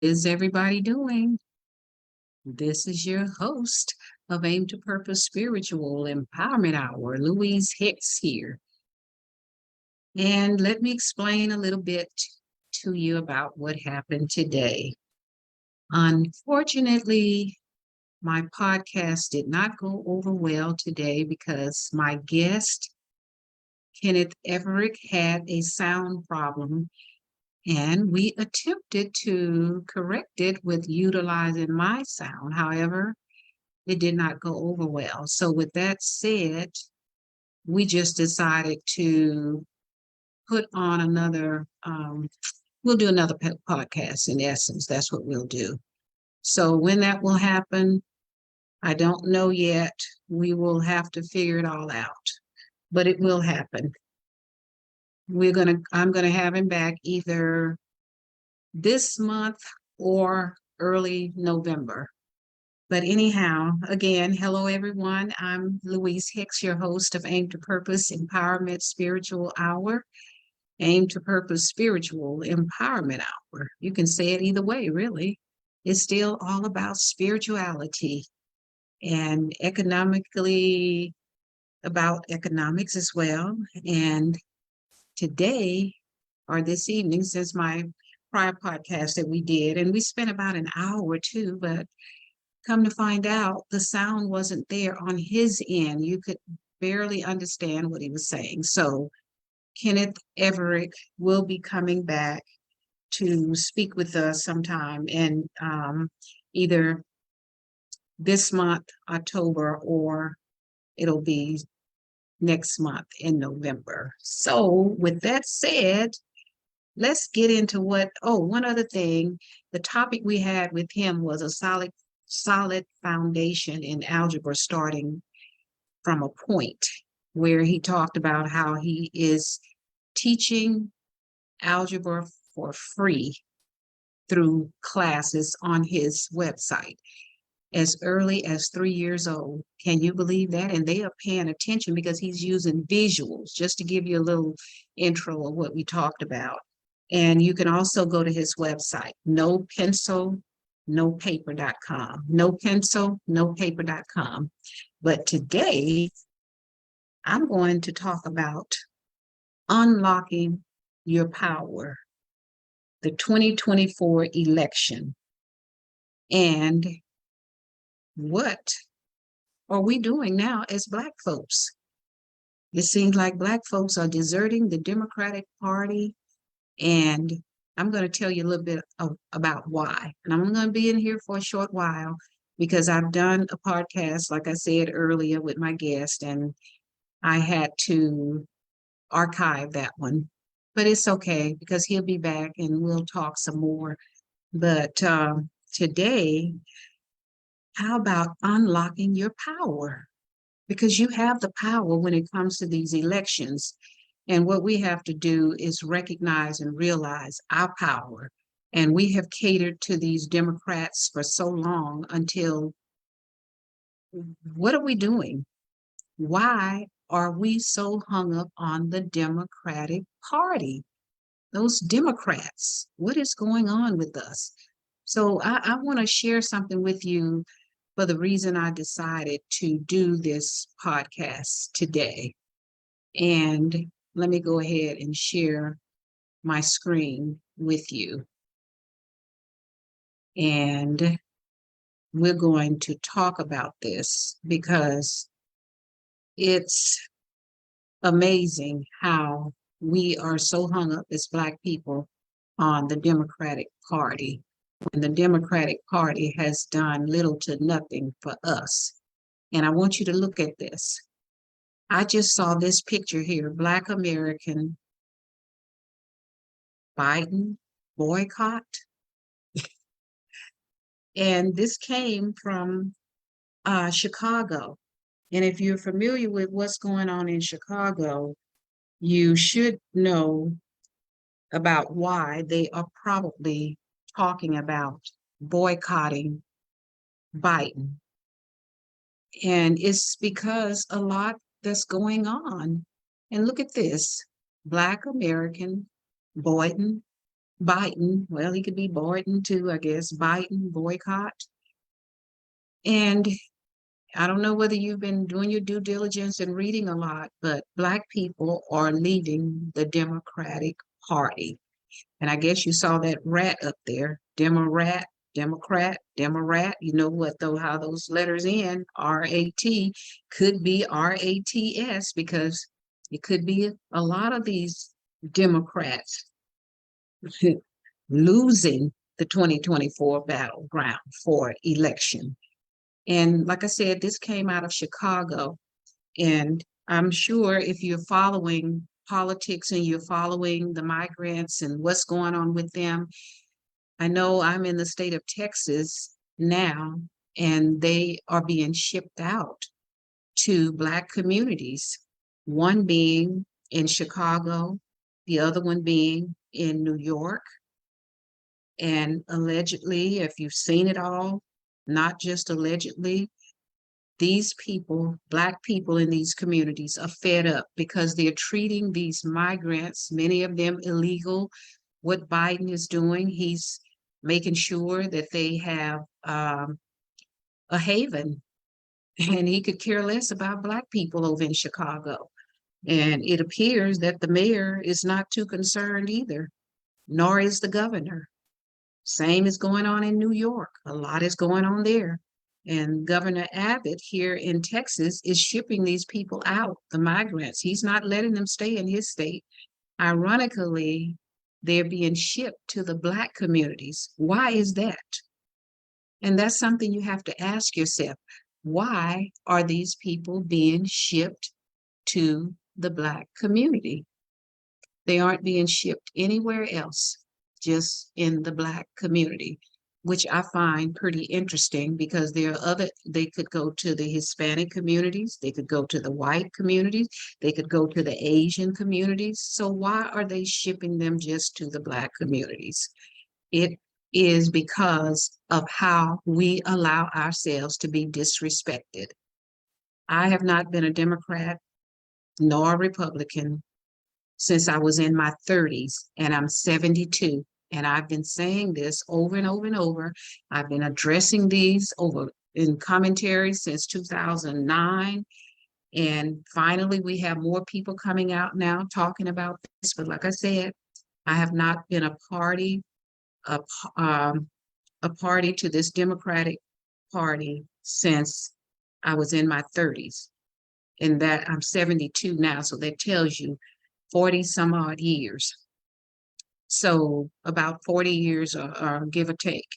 Is everybody doing? This is your host of Aim to Purpose Spiritual Empowerment Hour, Louise Hicks here. And let me explain a little bit to you about what happened today. Unfortunately, my podcast did not go over well today because my guest, Kenneth Everett, had a sound problem. And we attempted to correct it with utilizing my sound. However, it did not go over well. So with that said, we just decided to put on we'll do another podcast in essence. That's what we'll do. So when that will happen, I don't know yet. We will have to figure it all out, but it will happen. I'm gonna have him back either this month or early November. But anyhow, again, hello everyone. I'm Louise Hicks, your host of Aim to Purpose Empowerment Spiritual Hour. Aim to Purpose Spiritual Empowerment Hour. You can say it either way, really. It's still all about spirituality and economically about economics as well. And today, or this evening, since my prior podcast that we did, and we spent about an hour or two, but come to find out, the sound wasn't there on his end. You could barely understand what he was saying. So Kenneth Everett will be coming back to speak with us sometime in either this month, October, or it'll be next month in November. So with that said, let's get into one other thing. The topic we had with him was a solid foundation in algebra, starting from a point where he talked about how he is teaching algebra for free through classes on his website as early as 3 years old. Can you believe that? And they are paying attention because he's using visuals, just to give you a little intro of what we talked about. And you can also go to his website, nopencilnopaper.com. Nopencilnopaper.com. But today, I'm going to talk about unlocking your power, the 2024 election, and what are we doing now as Black folks? It seems like Black folks are deserting the Democratic Party, and I'm going to tell you a little bit about why. And I'm going to be in here for a short while because I've done a podcast, like I said earlier, with my guest, and I had to archive that one. But it's okay because he'll be back and we'll talk some more. But today, how about unlocking your power? Because you have the power when it comes to these elections. And what we have to do is recognize and realize our power. And we have catered to these Democrats for so long until, what are we doing? Why are we so hung up on the Democratic Party? Those Democrats, what is going on with us? So I want to share something with you for the reason I decided to do this podcast today. And let me go ahead and share my screen with you. And we're going to talk about this because it's amazing how we are so hung up as Black people on the Democratic Party, when the Democratic Party has done little to nothing for us. And I want you to look at this. I just saw this picture here, Black American Biden boycott. And this came from Chicago. And if you're familiar with what's going on in Chicago, you should know about why they are probably talking about boycotting Biden. And it's because a lot that's going on. And look at this, Black American Biden, well, he could be Biden too, I guess, Biden boycott. And I don't know whether you've been doing your due diligence and reading a lot, but Black people are leaving the Democratic Party. And I guess you saw that rat up there, Demorat, Democrat, Demorat. You know what though, how those letters end, R-A-T, could be R-A-T-S, because it could be a lot of these Democrats losing the 2024 battleground for election. And like I said, this came out of Chicago. And I'm sure if you're following politics and you're following the migrants and what's going on with them, I know I'm in the state of Texas now, and they are being shipped out to Black communities, one being in Chicago, the other one being in New York. And allegedly, if you've seen it all, not just allegedly, these people, Black people in these communities, are fed up because they're treating these migrants, many of them illegal. What Biden is doing, he's making sure that they have a haven, and he could care less about Black people over in Chicago. And it appears that the mayor is not too concerned either, nor is the governor. Same is going on in New York. A lot is going on there. And Governor Abbott here in Texas is shipping these people out, the migrants. He's not letting them stay in his state. Ironically, they're being shipped to the Black communities. Why is that? And that's something you have to ask yourself. Why are these people being shipped to the Black community? They aren't being shipped anywhere else, just in the Black community, which I find pretty interesting, because there are they could go to the Hispanic communities, they could go to the white communities, they could go to the Asian communities. So why are they shipping them just to the Black communities? It is because of how we allow ourselves to be disrespected. I have not been a Democrat nor a Republican since I was in my 30s, and I'm 72. And I've been saying this over and over and over. I've been addressing these over in commentary since 2009. And finally, we have more people coming out now talking about this. But like I said, I have not been a party to this Democratic Party since I was in my 30s. And that I'm 72 now, so that tells you 40 some odd years. So about 40 years, or give or take.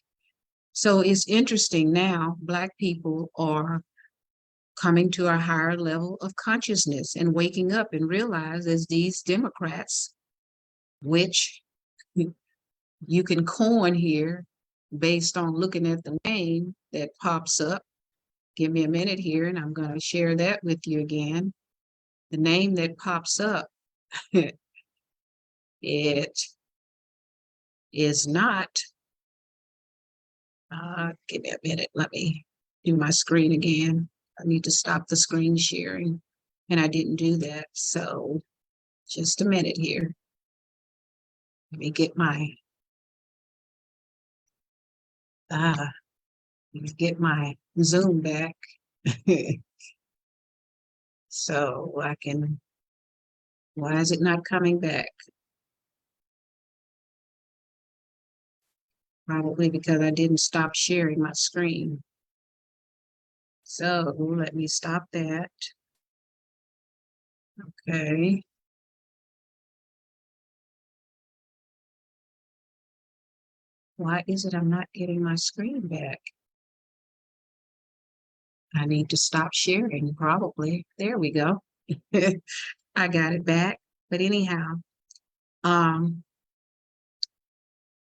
So it's interesting now, Black people are coming to a higher level of consciousness and waking up and realize, as these Democrats, which you can coin here based on looking at the name that pops up. Give me a minute here and I'm going to share that with you again. The name that pops up, it is not, give me a minute, let me do my screen again. I need to stop the screen sharing, and I didn't do that, so just a minute here. Let me get my, let me get my Zoom back. So I can, why is it not coming back? Probably because I didn't stop sharing my screen. So let me stop that. Okay. Why is it I'm not getting my screen back? I need to stop sharing, probably. There we go. I got it back. But anyhow,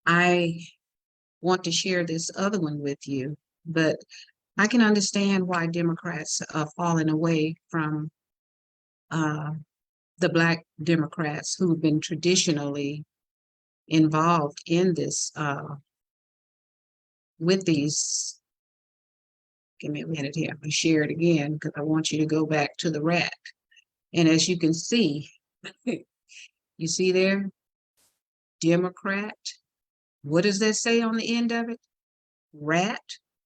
I want to share this other one with you, but I can understand why Democrats are falling away from the Black Democrats who've been traditionally involved in this with these. Give me a minute here. I'm going to share it again because I want you to go back to the rat. And as you can see, you see there, Democrat. What does that say on the end of it? Rat.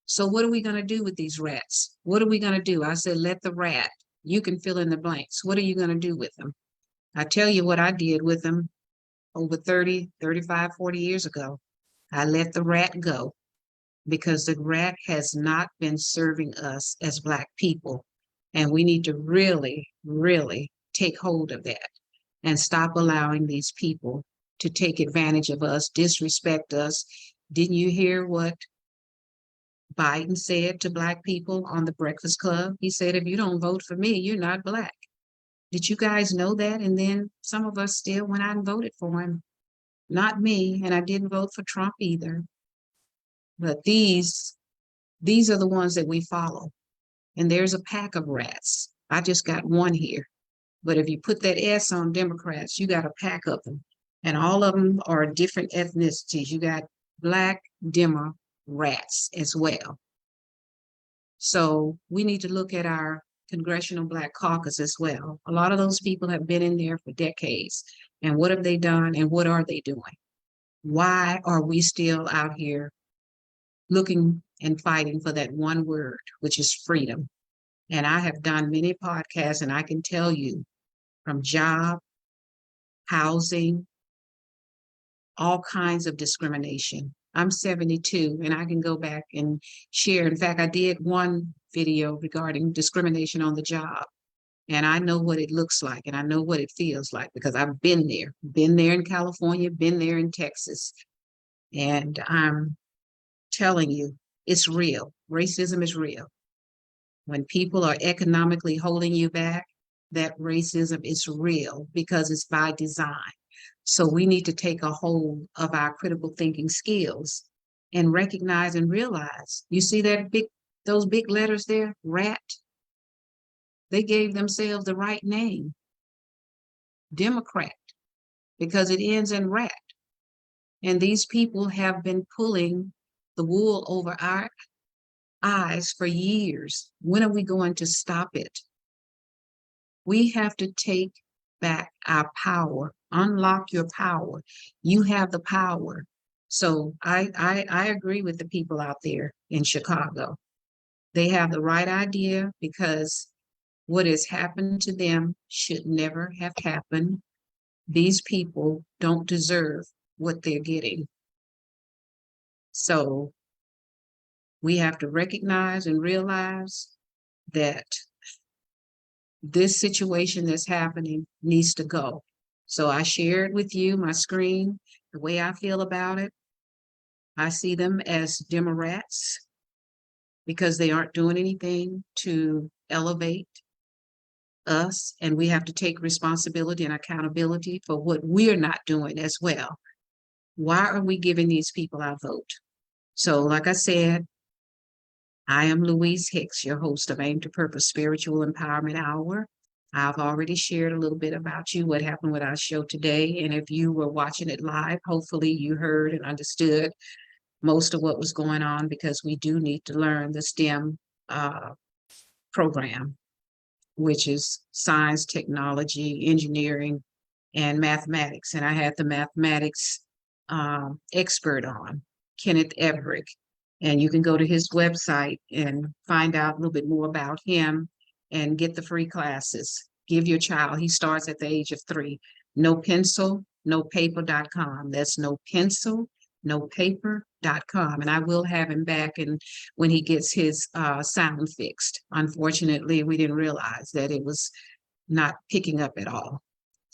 So what are we going to do with these rats? What are we going to do? I said, let the rat. You can fill in the blanks. What are you going to do with them? I tell you what I did with them over 30, 35, 40 years ago. I let the rat go because the rat has not been serving us as Black people. And we need to really, really take hold of that and stop allowing these people to take advantage of us, disrespect us. Didn't you hear what Biden said to Black people on the Breakfast Club? He said, if you don't vote for me, you're not Black. Did you guys know that? And then some of us still went out and voted for him. Not me, and I didn't vote for Trump either. But these are the ones that we follow. And there's a pack of rats. I just got one here. But if you put that S on Democrats, you got a pack of them. And all of them are different ethnicities. You got Black Demo rats as well. So we need to look at our Congressional Black Caucus as well. A lot of those people have been in there for decades. And what have they done and what are they doing? Why are we still out here looking and fighting for that one word, which is freedom? And I have done many podcasts, and I can tell you from job, housing, all kinds of discrimination. I'm 72, and I can go back and share. In fact, I did one video regarding discrimination on the job, and I know what it looks like, and I know what it feels like because I've been there in California, been there in Texas. And I'm telling you, it's real. Racism is real. When people are economically holding you back, that racism is real because it's by design. So we need to take a hold of our critical thinking skills and recognize and realize. You see those big letters there, rat? They gave themselves the right name, Democrat, because it ends in rat. And these people have been pulling the wool over our eyes for years. When are we going to stop it? We have to take back our power, unlock your power. You have the power. So I agree with the people out there in Chicago. They have the right idea because what has happened to them should never have happened. These people don't deserve what they're getting. So we have to recognize and realize that this situation that's happening needs to go. So I shared with you my screen, the way I feel about it. I see them as Democrats because they aren't doing anything to elevate us, and we have to take responsibility and accountability for what we're not doing as well. Why are we giving these people our vote? So like I said, I am Louise Hicks, your host of Aim to Purpose Spiritual Empowerment Hour. I've already shared a little bit about you, what happened with our show today. And if you were watching it live, hopefully you heard and understood most of what was going on, because we do need to learn the STEM program, which is science, technology, engineering, and mathematics. And I had the mathematics expert on, Kenneth Everett. And you can go to his website and find out a little bit more about him and get the free classes. Give your child, he starts at the age of 3. No pencil, no paper.com. That's no pencil, no paper.com. And I will have him back and when he gets his sound fixed. Unfortunately, we didn't realize that it was not picking up at all.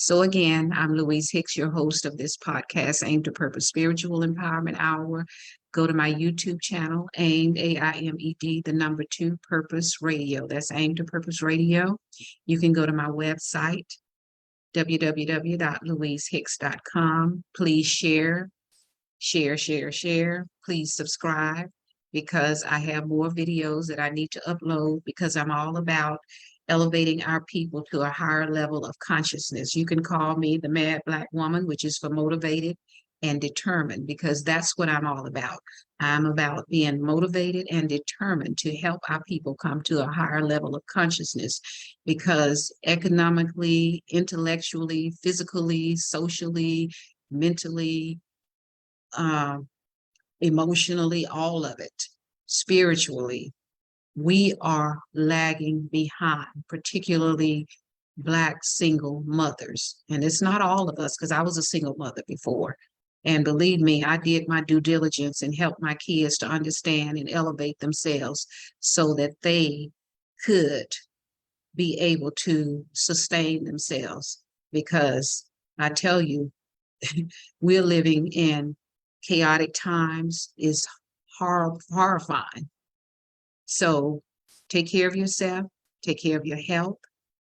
So again, I'm Louise Hicks, your host of this podcast, Aim to Purpose Spiritual Empowerment Hour. Go to my YouTube channel, AIMED, AIMED, the number 2, Purpose Radio. That's Aim to Purpose Radio. You can go to my website, www.louisehicks.com. Please share. Please subscribe, because I have more videos that I need to upload, because I'm all about elevating our people to a higher level of consciousness. You can call me the Mad Black Woman, which is for motivated and determined, because that's what I'm all about. I'm about being motivated and determined to help our people come to a higher level of consciousness, because economically, intellectually, physically, socially, mentally, emotionally, all of it, spiritually. We are lagging behind, particularly Black single mothers. And it's not all of us, because I was a single mother before. And believe me, I did my due diligence and helped my kids to understand and elevate themselves so that they could be able to sustain themselves. Because I tell you, we're living in chaotic times, is horrifying. So take care of yourself, take care of your health,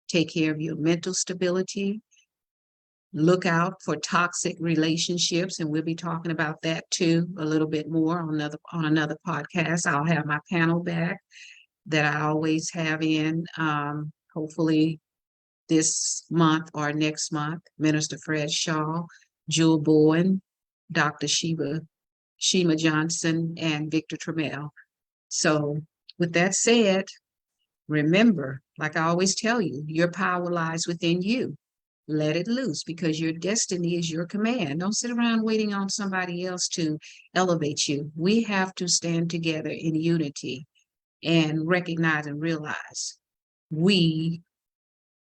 take care of your mental stability. Look out for toxic relationships, and we'll be talking about that too a little bit more on another podcast. I'll have my panel back that I always have in, hopefully this month or next month. Minister Fred Shaw, Jewel Bowen, Dr. Shima Johnson, and Victor Trammell. So with that said, remember, like I always tell you, your power lies within you. Let it loose, because your destiny is your command. Don't sit around waiting on somebody else to elevate you. We have to stand together in unity and recognize and realize we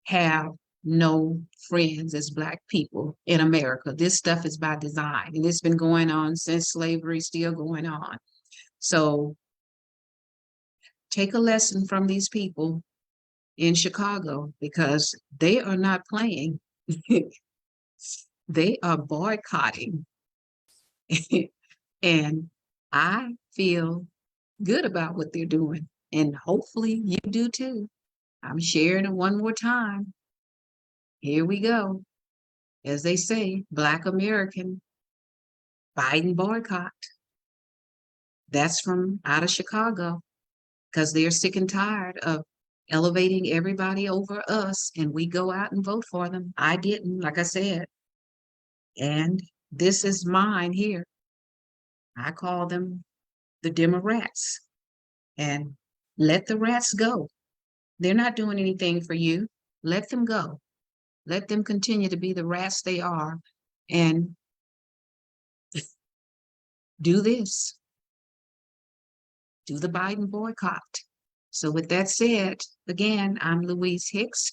have no friends as Black people in America. This stuff is by design, and it's been going on since slavery, still going on. So take a lesson from these people in Chicago, because they are not playing. They are boycotting. And I feel good about what they're doing. And hopefully you do too. I'm sharing it one more time. Here we go. As they say, Black American, Biden boycott. That's from out of Chicago, because they're sick and tired of elevating everybody over us, and we go out and vote for them. I didn't, like I said. And this is mine here. I call them the Democrats. And let the rats go. They're not doing anything for you. Let them go. Let them continue to be the rats they are, and do this. Do the Biden boycott. So with that said, again, I'm Louise Hicks.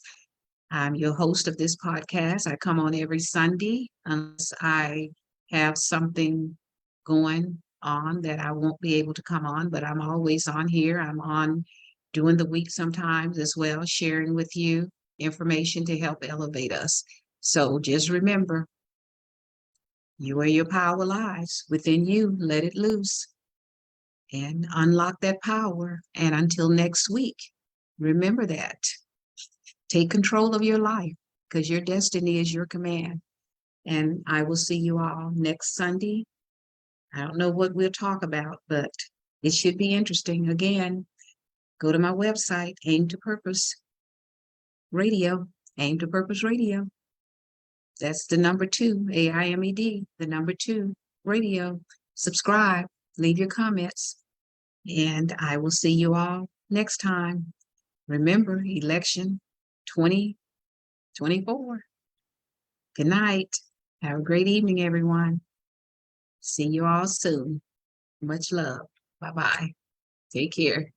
I'm your host of this podcast. I come on every Sunday unless I have something going on that I won't be able to come on, but I'm always on here. I'm on during the week sometimes as well, sharing with you information to help elevate us. So just remember, where your power lies within you. Let it loose and unlock that power. And until next week, remember that. Take control of your life, because your destiny is your command. And I will see you all next Sunday. I don't know what we'll talk about, but it should be interesting. Again, go to my website, Aim to Purpose Radio, Aim to Purpose Radio. That's the number 2, AIMED, the number 2 radio. Subscribe, leave your comments, and I will see you all next time. Remember, election 2024. Good night. Have a great evening, everyone. See you all soon. Much love. Bye-bye. Take care.